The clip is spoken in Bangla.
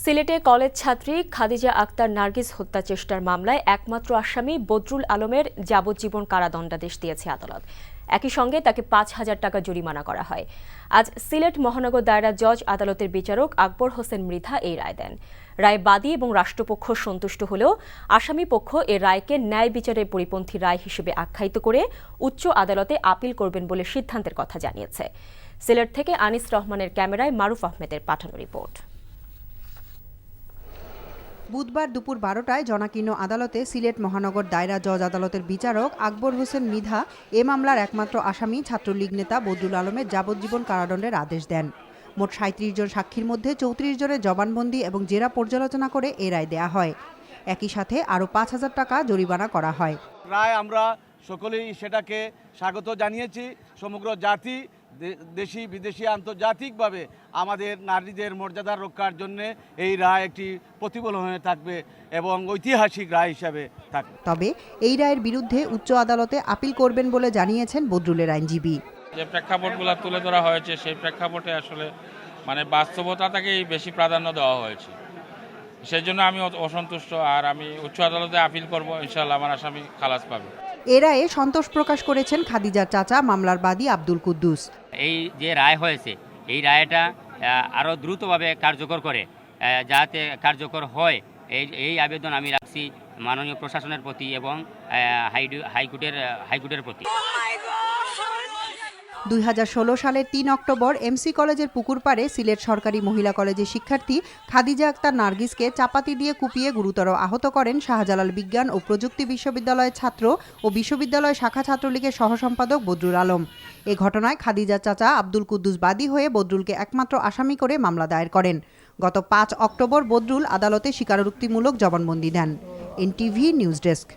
সিলেটে কলেজ ছাত্রী খাদিজা আক্তার নার্গিস হত্যা চেষ্টার মামলায় একমাত্র আসামি বদরুল আলমের যাবজ্জীবন কারাদণ্ডাদেশ দিয়েছে আদালত। একই সঙ্গে তাকে ৫,০০০ টাকা জরিমানা করা হয়। আজ সিলেট মহানগর দায়রা জজ আদালতের বিচারক আকবর হোসেন মৃধা এই রায় দেন। রায়ে বাদী এবং রাষ্ট্রপক্ষ সন্তুষ্ট হলেও আসামি পক্ষ এ রায়কে ন্যায় বিচারের পরিপন্থী রায় হিসেবে আখ্যায়িত করে উচ্চ আদালতে আপিল করবেন বলে সিদ্ধান্তের কথা জানিয়েছে। সিলেট থেকে আনিস রহমানের ক্যামেরায় মারুফ আহমেদের পাঠানো রিপোর্ট। বুধবার দুপুর ১২টায় জনাকীর্ণ আদালতে সিলেট মহানগর দায়রা জজ আদালতের বিচারক আকবর হোসেন মৃধা এ মামলার একমাত্র আসামি ছাত্রলীগ নেতা বদরুল আলমের যাবজ্জীবন কারাদণ্ডের আদেশ দেন। মোট ৩৭ জন সাক্ষীর মধ্যে ৩৪ জনের জবানবন্দি এবং জেরা পর্যালোচনা করে এ রায় দেয়া হয়। একই সাথে আরও ৫,০০০ টাকা জরিমানা করা হয়। রায় আমরা সকলেই সেটাকে স্বাগত জানিয়েছি। সমগ্র জাতি, দেশি বিদেশি আন্তর্জাতিকভাবে আমাদের নারীদের মর্যাদা রক্ষার জন্য এই রায় একটি প্রতিফলন হয়ে থাকবে এবং ঐতিহাসিক রায় হিসাবে থাকবে। তবে এই রায়ের বিরুদ্ধে উচ্চ আদালতে আপিল করবেন বলে জানিয়েছেন বদরুলের আইনজীবী। যে প্রেক্ষাপটগুলো তুলে ধরা হয়েছে সেই প্রেক্ষাপটে আসলে বাস্তবতাটাকেই বেশি প্রাধান্য দেওয়া হয়েছে, সেই জন্য আমি অসন্তুষ্ট। আর আমি উচ্চ আদালতে আপিল করব, ইনশাআল্লাহ আমার আসামি খালাস পাবে। এ রায়ে সন্তোষ প্রকাশ করেছেন খাদিজার চাচা মামলার বাদী আব্দুল কুদ্দুস। এই যে রায় হয়েছে এই রায়টা আরও দ্রুতভাবে কার্যকর করে, যাতে কার্যকর হয় এই আবেদন আমি রাখছি মাননীয় প্রশাসনের প্রতি এবং হাইকোর্টের প্রতি। ২০১৬ সালের ৩ অক্টোবর এমসি কলেজের পুকুরপাড়ে সিলেট সরকারি মহিলা কলেজের শিক্ষার্থী খাদিজা আক্তার নার্গিসকে চাপাতি দিয়ে কুপিয়ে গুরুতর আহত করেন শাহজালাল বিজ্ঞান ও প্রযুক্তি বিশ্ববিদ্যালয়ের ছাত্র ও বিশ্ববিদ্যালয় শাখা ছাত্রলীগের সহসম্পাদক বদরুল আলম। এ ঘটনায় খাদিজার চাচা আব্দুল কুদ্দুস বাদী হয়ে বদরুলকে একমাত্র আসামি করে মামলা দায়ের করেন। গত ৫ অক্টোবর বদরুল আদালতে স্বীকারোক্তিমূলক জবানবন্দি দেন। NTV news desk.